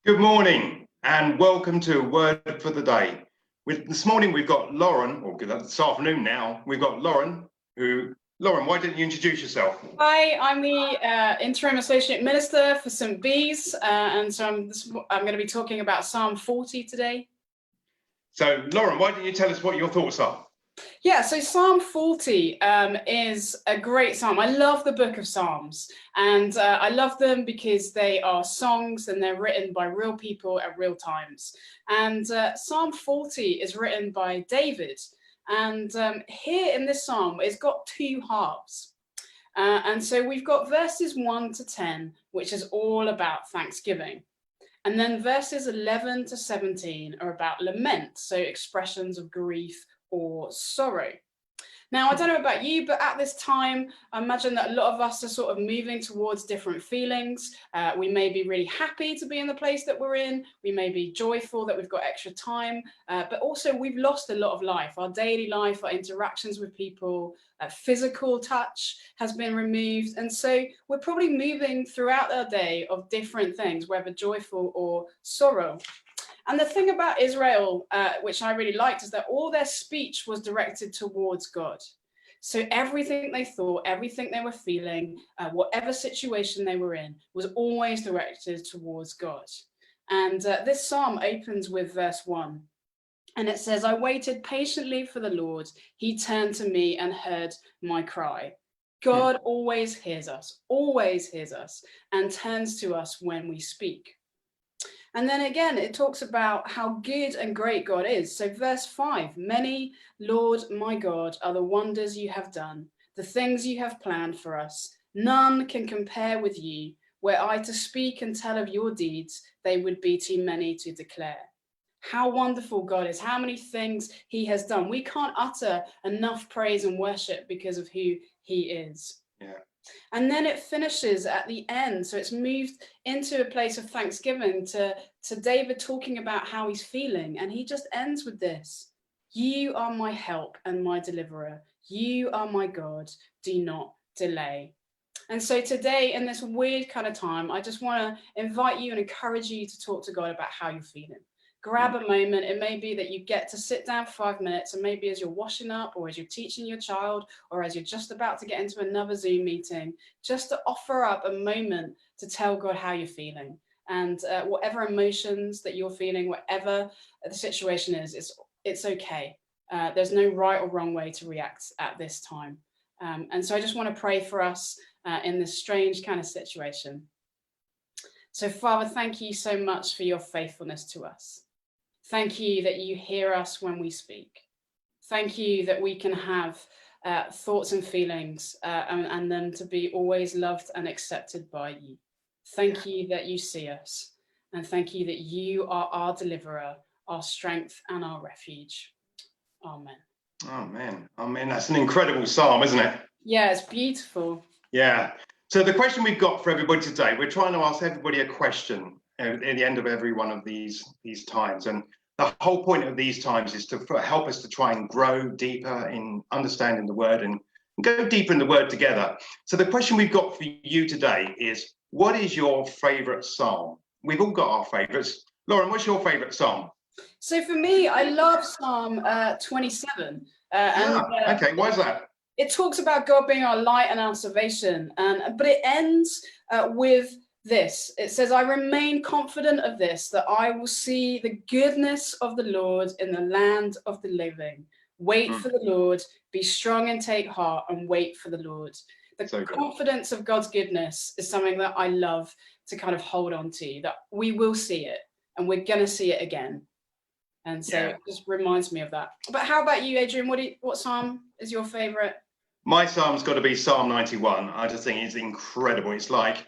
Good morning and welcome to Word for the Day. This morning we've got Lauren, or this afternoon now, we've got Lauren, Lauren, why don't you introduce yourself? Hi, I'm the Interim Associate Minister for St. Bees, and so I'm going to be talking about Psalm 40 today. So Lauren, why don't you tell us what your thoughts are? Yeah, so Psalm 40 is a great psalm. I love the book of Psalms, and I love them because they are songs and they're written by real people at real times. And Psalm 40 is written by David, and here in this psalm, it's got two halves. And so we've got verses 1 to 10, which is all about thanksgiving. And then verses 11 to 17 are about lament, so expressions of grief or sorrow. Now, I don't know about you, but at this time, I imagine that a lot of us are sort of moving towards different feelings. We may be really happy to be in the place that we're in. We may be joyful that we've got extra time, but also we've lost a lot of life. Our daily life, our interactions with people, physical touch has been removed. And so we're probably moving throughout our day of different things, whether joyful or sorrow. And the thing about Israel, which I really liked, is that all their speech was directed towards God. So everything they thought, everything they were feeling, whatever situation they were in, was always directed towards God. And this psalm opens with verse 1. And it says, "I waited patiently for the Lord. He turned to me and heard my cry." God always hears us, and turns to us when we speak. And then again, it talks about how good and great God is. So verse 5, "Many, Lord my God, are the wonders you have done, the things you have planned for us. None can compare with you. Were I to speak and tell of your deeds, they would be too many to declare." How wonderful God is, how many things he has done. We can't utter enough praise and worship because of who he is. Yeah. And then it finishes at the end. So it's moved into a place of thanksgiving to David talking about how he's feeling. And he just ends with this: "You are my help and my deliverer. You are my God. Do not delay." And so today, in this weird kind of time, I just want to invite you and encourage you to talk to God about how you're feeling. Grab a moment. It may be that you get to sit down for 5 minutes, and maybe as you're washing up or as you're teaching your child or as you're just about to get into another Zoom meeting, just to offer up a moment to tell God how you're feeling. And whatever emotions that you're feeling, whatever the situation is, it's okay. There's no right or wrong way to react at this time. And so I just want to pray for us in this strange kind of situation. So Father, thank you so much for your faithfulness to us. Thank you that you hear us when we speak. Thank you that we can have thoughts and feelings and them to be always loved and accepted by you. Thank you that you see us. And thank you that you are our deliverer, our strength and our refuge. Amen. Amen. Amen. That's an incredible psalm, isn't it? Yeah, it's beautiful. Yeah. So the question we've got for everybody today, we're trying to ask everybody a question at the end of every one of these times. And the whole point of these times is to help us to try and grow deeper in understanding the word and go deeper in the word together. So the question we've got for you today is, what is your favorite psalm? We've all got our favorites. Lauren, what's your favorite psalm? So for me, I love Psalm 27. Okay, why is that? It talks about God being our light and our salvation, but it ends with this. It says, "I remain confident of this, that I will see the goodness of the Lord in the land of the living. Wait for the Lord, be strong and take heart, and wait for the Lord." The confidence of God's goodness is something that I love to kind of hold on to, that we will see it and we're going to see it again. And so it just reminds me of that. But how about you, Adrian? What psalm is your favorite? My psalm's got to be Psalm 91. I just think it's incredible. It's like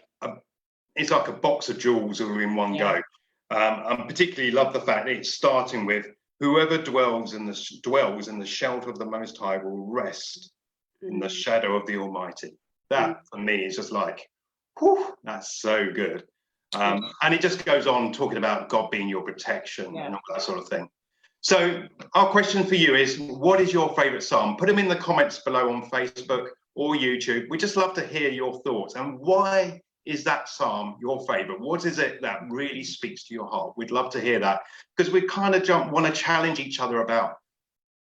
a box of jewels all in one go. I particularly love the fact that it's starting with, "Whoever dwells in the shelter of the Most High will rest in the shadow of the Almighty." That for me is just like, whew, that's so good. And it just goes on talking about God being your protection and all that sort of thing. So our question for you is, what is your favorite psalm? Put them in the comments below on Facebook or YouTube. We just love to hear your thoughts. And why is that psalm your favorite? What is it that really speaks to your heart? We'd love to hear that, because we kind of want to challenge each other about,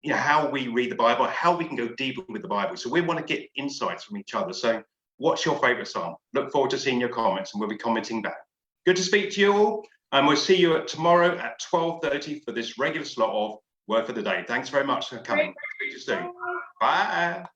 you know, how we read the Bible, how we can go deeper with the Bible. So we want to get insights from each other. So what's your favorite psalm? Look forward to seeing your comments, and we'll be commenting back. Good to speak to you all, and we'll see you tomorrow at 12:30 for this regular slot of Word for the Day. Thanks very much for coming. Speak to you soon. Bye.